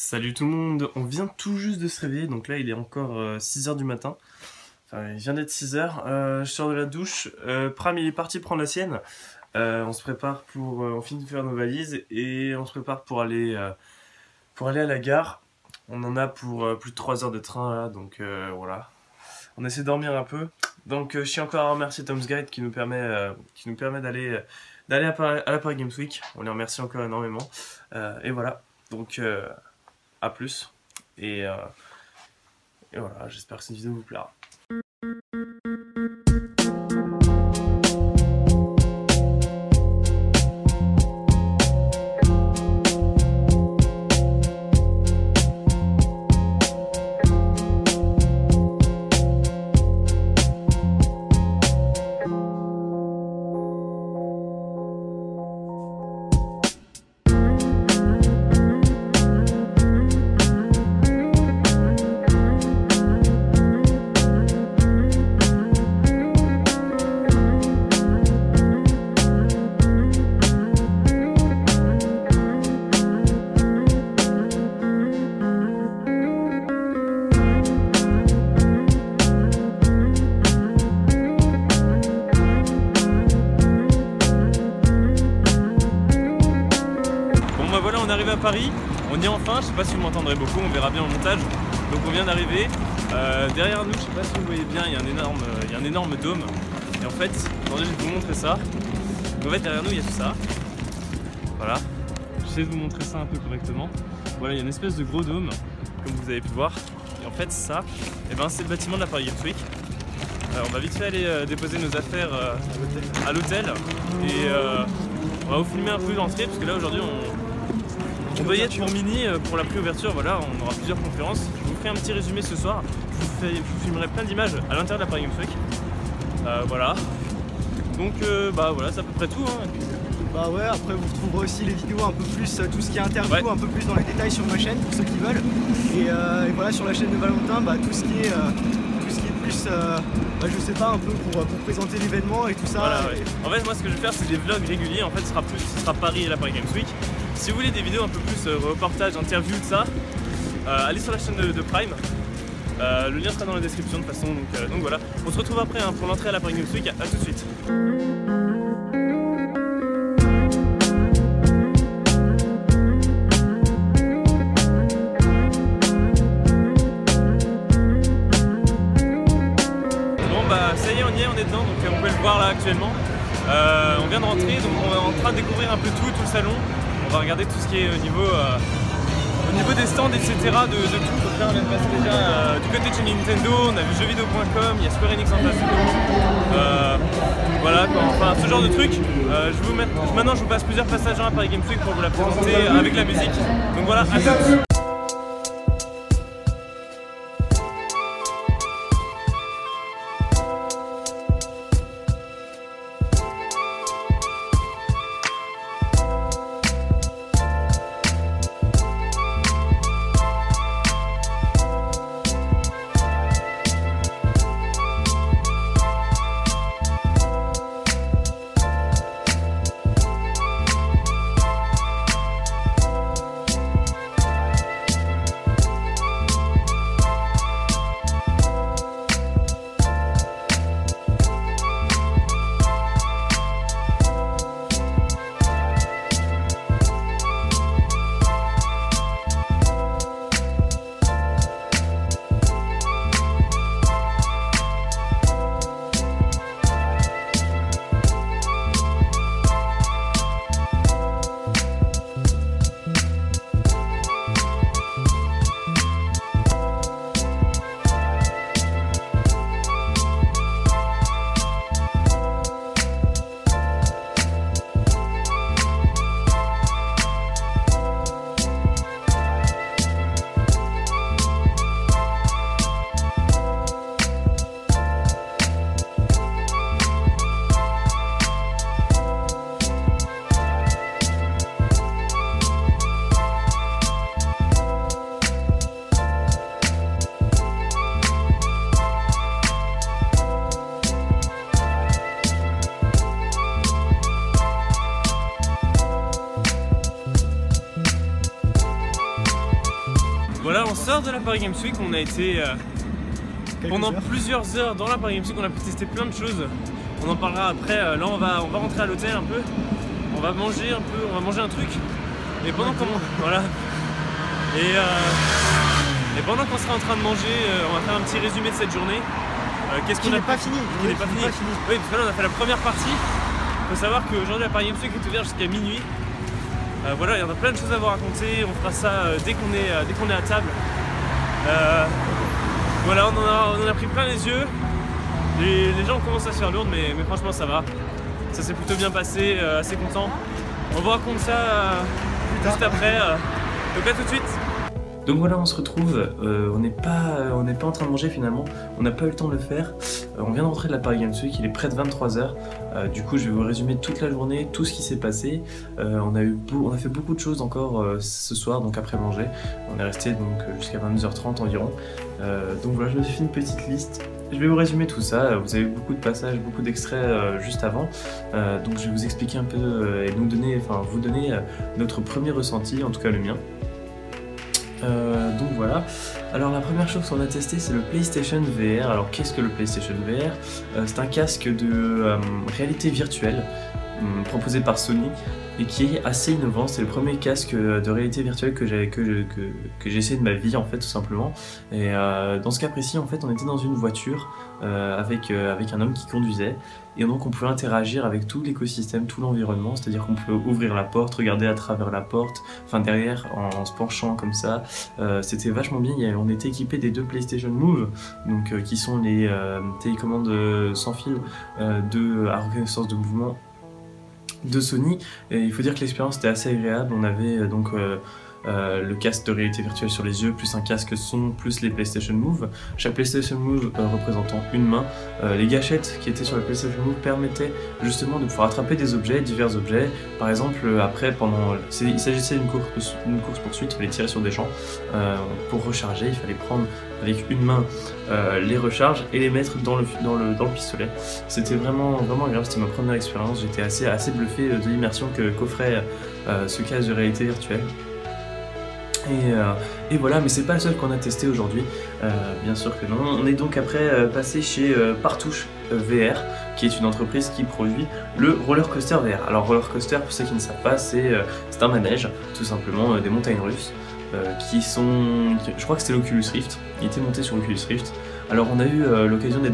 Salut tout le monde, on vient tout juste de se réveiller, donc là il est encore 6h du matin. Enfin, il vient d'être 6h, je sors de la douche, Pram il est parti prendre la sienne. On se prépare pour... on finit de faire nos valises et on se prépare pour aller à la gare. On en a pour plus de 3 heures de train là, donc voilà. On essaie de dormir un peu. Donc je tiens encore à remercier Tom's Guide qui nous permet d'aller à la Paris Games Week. On les remercie encore énormément. Et voilà, donc à plus. Et voilà, j'espère que cette vidéo vous plaira. On arrive à Paris, on y est enfin, je sais pas si vous m'entendrez beaucoup, on verra bien au montage. Donc on vient d'arriver, derrière nous, je sais pas si vous voyez bien, il y a un énorme dôme. Et en fait, attendez, je vais vous montrer ça. Donc en fait derrière nous il y a tout ça. Voilà, j'essaie de vous montrer ça un peu correctement. Voilà, il y a une espèce de gros dôme, comme vous avez pu voir. Et en fait ça, c'est le bâtiment de la Paris Games Week. On va vite fait aller déposer nos affaires à l'hôtel. Et on va vous filmer un peu l'entrée, parce que là aujourd'hui on doit y être pour mini, pour la préouverture, voilà, on aura plusieurs conférences. Je vous ferai un petit résumé ce soir, je vous filmerai plein d'images à l'intérieur de la Paris Games Week. Voilà, donc voilà, c'est à peu près tout. Hein. Bah ouais, après vous retrouverez aussi les vidéos un peu plus, tout ce qui est interview, un peu plus dans les détails sur ma chaîne, pour ceux qui veulent. Et voilà, sur la chaîne de Valentin, tout ce qui est plus, je sais pas, un peu pour présenter l'événement et tout ça. Voilà, ouais. En fait, moi ce que je vais faire, c'est des vlogs réguliers, en fait ce sera Paris et la Paris Games Week. Si vous voulez des vidéos un peu plus reportage, interview, de ça, allez sur la chaîne de Prime. Le lien sera dans la description de toute façon. Donc voilà, on se retrouve après pour l'entrée à la Paris Games Week. À tout de suite. Bon bah ça y est, on y est, on est dedans, donc on peut le voir là actuellement. On vient de rentrer, donc on est en train de découvrir un peu tout le salon. On va regarder tout ce qui est au niveau des stands, etc. de tout. Donc là, on vient de passer déjà du côté de chez Nintendo, on a vu jeuxvideo.com, il y a Square Enix en face. Voilà, enfin ce genre de truc. Maintenant, je vous passe plusieurs passages dans la Paris Games Week pour vous la présenter avec la musique. Donc voilà, à tous. Voilà, on sort de la Paris Games Week, on a été pendant plusieurs heures dans la Paris Games Week, on a pu tester plein de choses. On en parlera après. Là on va rentrer à l'hôtel un peu, on va manger un peu, on va manger un truc. Et pendant qu'on voilà. Et pendant qu'on sera en train de manger, on va faire un petit résumé de cette journée. Qu'est-ce qu'on a pas fini. Qui n'est pas fini. Oui, parce que là on a fait la première partie. Il faut savoir qu'aujourd'hui la Paris Games Week est ouverte jusqu'à minuit. Voilà, il y en a plein de choses à vous raconter. On fera ça dès qu'on est à table. Voilà, on en a pris plein les yeux. Les gens commencent à se faire lourdes, mais franchement ça va. Ça s'est plutôt bien passé, assez content. On vous raconte ça juste après. Donc à tout de suite. Donc voilà, on se retrouve, on n'est pas en train de manger finalement, on n'a pas eu le temps de le faire. On vient de rentrer de la Paris Games Week, il est près de 23 h. Du coup je vais vous résumer toute la journée, tout ce qui s'est passé. On a fait beaucoup de choses encore ce soir, donc après manger. On est resté donc jusqu'à 22h30 environ. Donc voilà, je me suis fait une petite liste. Je vais vous résumer tout ça, vous avez beaucoup de passages, beaucoup d'extraits juste avant. Donc je vais vous expliquer un peu et vous donner notre premier ressenti, en tout cas le mien. Donc voilà, alors la première chose qu'on a testé c'est le PlayStation VR. Alors qu'est-ce que le PlayStation VR? C'est un casque de réalité virtuelle proposé par Sony et qui est assez innovant. C'est le premier casque de réalité virtuelle que j'ai essayé de ma vie en fait, tout simplement. Et dans ce cas précis en fait on était dans une voiture avec un homme qui conduisait et donc on pouvait interagir avec tout l'écosystème, tout l'environnement, c'est-à-dire qu'on pouvait ouvrir la porte, regarder à travers la porte, enfin derrière en se penchant comme ça. C'était vachement bien. On était équipé des 2 PlayStation Move, donc qui sont les télécommandes sans fil à reconnaissance de mouvement de Sony, et il faut dire que l'expérience était assez agréable. On avait donc le casque de réalité virtuelle sur les yeux, plus un casque son, plus les PlayStation Move. Chaque PlayStation Move représentant une main. Les gâchettes qui étaient sur le PlayStation Move permettaient justement de pouvoir attraper des objets, divers objets. Par exemple, après, il s'agissait d'une course-poursuite, il fallait tirer sur des gens. Pour recharger, il fallait prendre avec une main les recharges et les mettre dans le pistolet. C'était vraiment agréable, c'était ma première expérience. J'étais assez bluffé de l'immersion qu'offrait ce casque de réalité virtuelle. Et voilà, mais c'est pas le seul qu'on a testé aujourd'hui, bien sûr que non. On est donc après passé chez Partouche VR, qui est une entreprise qui produit le roller coaster VR. Alors roller coaster, pour ceux qui ne savent pas, c'est un manège, tout simplement, des montagnes russes, je crois que c'était l'Oculus Rift, il était monté sur l'Oculus Rift. Alors on a eu l'occasion d'être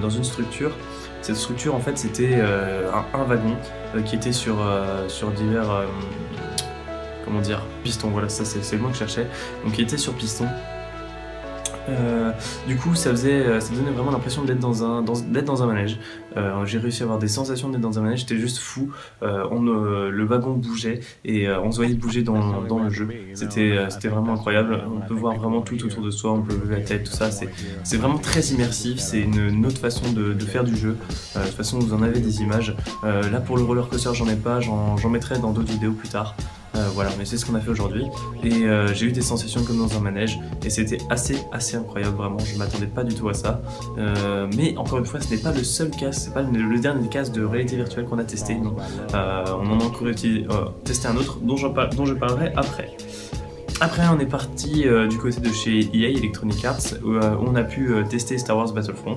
dans une structure. Cette structure en fait c'était un wagon qui était sur divers... comment dire, piston, voilà, ça c'est le mot que je cherchais, donc il était sur piston. Du coup ça donnait vraiment l'impression d'être dans un manège. J'ai réussi à avoir des sensations d'être dans un manège, c'était juste fou. Le wagon bougeait et on se voyait bouger dans le jeu. C'était vraiment incroyable. On peut voir vraiment tout autour de soi, on peut lever la tête, tout ça. C'est vraiment très immersif, c'est une autre façon de faire du jeu. De toute façon vous en avez des images. Là pour le roller coaster j'en ai pas, j'en mettrai dans d'autres vidéos plus tard. Voilà, mais c'est ce qu'on a fait aujourd'hui et j'ai eu des sensations comme dans un manège et c'était assez incroyable, vraiment. Je m'attendais pas du tout à ça, mais encore une fois ce n'est pas le seul casque, c'est pas le dernier casque de réalité virtuelle qu'on a testé, non. On en a encore testé un autre dont je parlerai après. Après on est parti du côté de chez EA, Electronic Arts, où on a pu tester Star Wars Battlefront.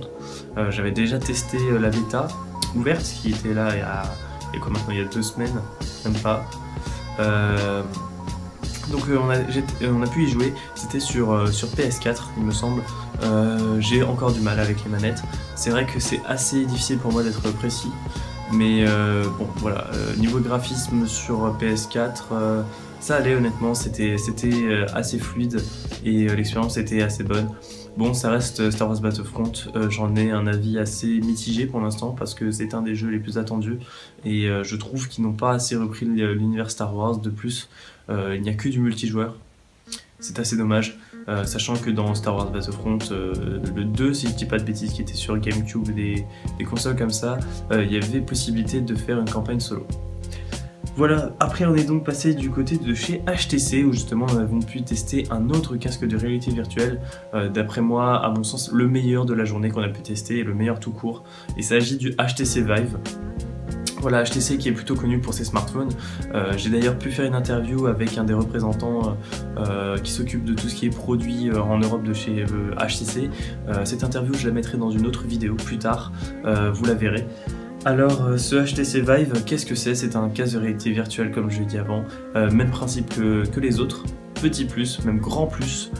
J'avais déjà testé la bêta ouverte qui était là il y a 2 semaines, même pas. Donc on a pu y jouer, c'était sur PS4 il me semble. J'ai encore du mal avec les manettes, c'est vrai que c'est assez difficile pour moi d'être précis, mais bon voilà, niveau graphisme sur PS4 ça allait honnêtement, c'était assez fluide et l'expérience était assez bonne. Bon, ça reste Star Wars Battlefront, j'en ai un avis assez mitigé pour l'instant parce que c'est un des jeux les plus attendus et je trouve qu'ils n'ont pas assez repris l'univers Star Wars. De plus, il n'y a que du multijoueur, c'est assez dommage, sachant que dans Star Wars Battlefront, le 2, si je dis pas de bêtises, qui était sur GameCube et des consoles comme ça, il y avait possibilité de faire une campagne solo. Voilà, après on est donc passé du côté de chez HTC où justement nous avons pu tester un autre casque de réalité virtuelle, d'après moi, à mon sens, le meilleur de la journée qu'on a pu tester et le meilleur tout court. Il s'agit du HTC Vive. Voilà, HTC qui est plutôt connu pour ses smartphones. J'ai d'ailleurs pu faire une interview avec un des représentants qui s'occupe de tout ce qui est produit en Europe de chez HTC. Cette interview, je la mettrai dans une autre vidéo plus tard, vous la verrez. Alors, ce HTC Vive, qu'est-ce que c'est? C'est un casque de réalité virtuelle comme je l'ai dit avant, même principe que les autres, petit plus, même grand plus.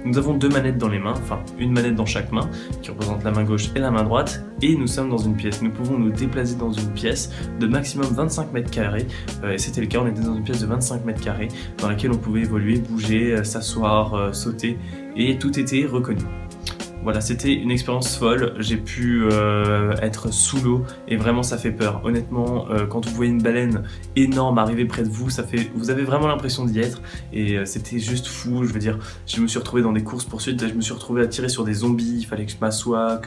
Nous avons deux manettes dans les mains, enfin une manette dans chaque main, qui représente la main gauche et la main droite, et nous sommes dans une pièce. Nous pouvons nous déplacer dans une pièce de maximum 25 mètres carrés, et c'était le cas, on était dans une pièce de 25 mètres carrés, dans laquelle on pouvait évoluer, bouger, s'asseoir, sauter, et tout était reconnu. Voilà, c'était une expérience folle, j'ai pu être sous l'eau et vraiment ça fait peur. Honnêtement, quand vous voyez une baleine énorme arriver près de vous, vous avez vraiment l'impression d'y être et c'était juste fou. Je veux dire, je me suis retrouvé dans des courses-poursuites, je me suis retrouvé à tirer sur des zombies, il fallait que je m'assoie,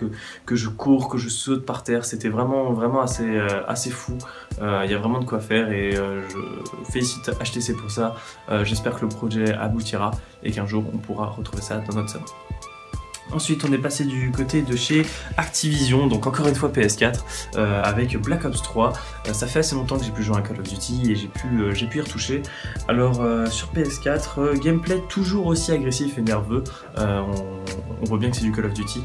que je cours, que je saute par terre. C'était vraiment assez fou. Il y a vraiment de quoi faire et je félicite HTC pour ça. J'espère que le projet aboutira et qu'un jour on pourra retrouver ça dans notre salon. Ensuite, on est passé du côté de chez Activision, donc encore une fois PS4, avec Black Ops 3. Ça fait assez longtemps que j'ai pu jouer à Call of Duty et j'ai pu y retoucher. Alors, sur PS4, gameplay toujours aussi agressif et nerveux. On voit bien que c'est du Call of Duty.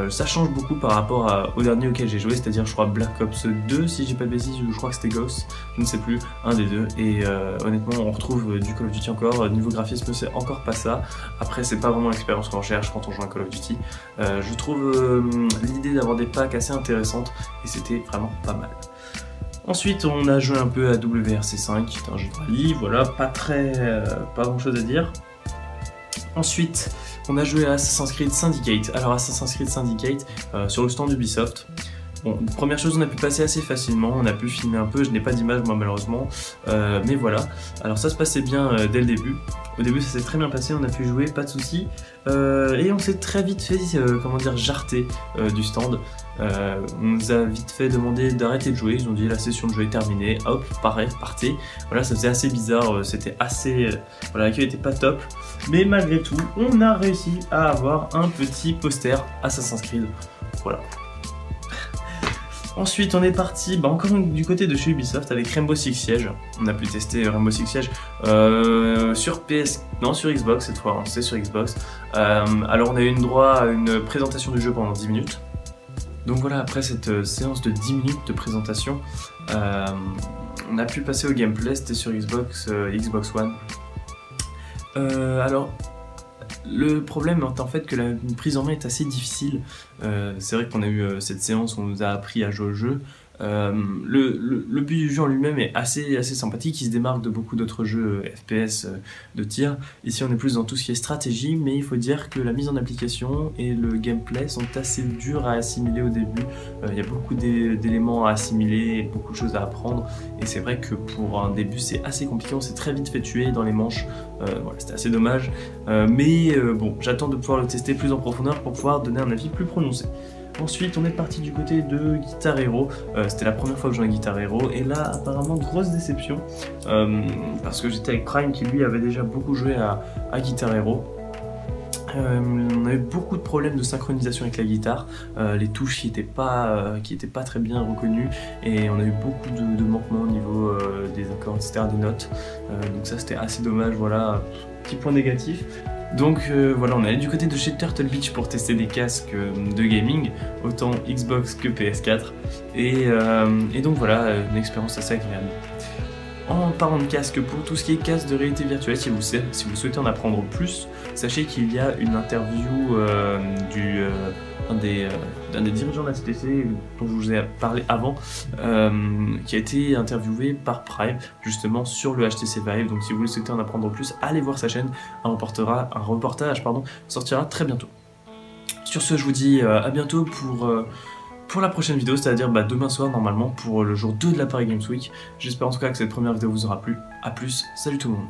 Ça change beaucoup par rapport au dernier auquel j'ai joué, c'est-à-dire je crois Black Ops 2 si j'ai pas de bêtises, ou je crois que c'était Ghost, je ne sais plus, un des deux. Et honnêtement, on retrouve du Call of Duty encore. Niveau graphisme, c'est encore pas ça. Après, c'est pas vraiment l'expérience qu'on cherche quand on joue à Call of Duty. Je trouve l'idée d'avoir des packs assez intéressantes et c'était vraiment pas mal. Ensuite, on a joué un peu à WRC5, qui est un jeu de rallye, voilà, pas grand chose à dire. Ensuite, on a joué à Assassin's Creed Syndicate. Alors Assassin's Creed Syndicate, sur le stand Ubisoft. Bon, première chose, on a pu passer assez facilement, on a pu filmer un peu, je n'ai pas d'image moi malheureusement, mais voilà. Alors ça se passait bien dès le début. Au début ça s'est très bien passé, on a pu jouer, pas de soucis. Et on s'est très vite fait, jarter du stand. On nous a vite fait demander d'arrêter de jouer, ils ont dit la session de jeu est terminée, hop, pareil, partez. Voilà, ça faisait assez bizarre, c'était assez... voilà, l'accueil était pas top. Mais malgré tout, on a réussi à avoir un petit poster Assassin's Creed, voilà. Ensuite, on est parti encore du côté de chez Ubisoft avec Rainbow Six Siege. On a pu tester Rainbow Six Siege sur Xbox cette fois, c'est sur Xbox. Alors on a eu droit à une présentation du jeu pendant 10 minutes. Donc voilà, après cette séance de 10 minutes de présentation, on a pu passer au gameplay, c'était sur Xbox One. Alors, le problème est en fait que la prise en main est assez difficile. C'est vrai qu'on a eu cette séance où on nous a appris à jouer au jeu. Le but du jeu en lui-même est assez sympathique, il se démarque de beaucoup d'autres jeux FPS de tir. Ici on est plus dans tout ce qui est stratégie, mais il faut dire que la mise en application et le gameplay sont assez durs à assimiler au début. Il y a beaucoup d'éléments à assimiler et beaucoup de choses à apprendre, et c'est vrai que pour un début c'est assez compliqué, on s'est très vite fait tuer dans les manches. Voilà, c'était assez dommage, mais bon, j'attends de pouvoir le tester plus en profondeur pour pouvoir donner un avis plus prononcé. Ensuite, on est parti du côté de Guitar Hero. C'était la première fois que je jouais à Guitar Hero. Et là, apparemment, grosse déception. Parce que j'étais avec Prime qui, lui, avait déjà beaucoup joué à Guitar Hero. On a eu beaucoup de problèmes de synchronisation avec la guitare, les touches qui étaient pas très bien reconnues, et on a eu beaucoup de manquements au niveau des accords, etc., des notes. Donc ça, c'était assez dommage, voilà, petit point négatif. Donc voilà, on est allé du côté de chez Turtle Beach pour tester des casques de gaming, autant Xbox que PS4, et donc voilà, une expérience assez agréable. En parlant de casque, pour tout ce qui est casque de réalité virtuelle, si vous souhaitez en apprendre plus, sachez qu'il y a une interview d'un des dirigeants de la HTC dont je vous ai parlé avant, qui a été interviewé par Prime justement sur le HTC Vive. Donc si vous souhaitez en apprendre plus, allez voir sa chaîne, un reportage sortira très bientôt. Sur ce, je vous dis à bientôt pour la prochaine vidéo, c'est-à-dire demain soir normalement pour le jour 2 de la Paris Games Week. J'espère en tout cas que cette première vidéo vous aura plu. A plus, salut tout le monde.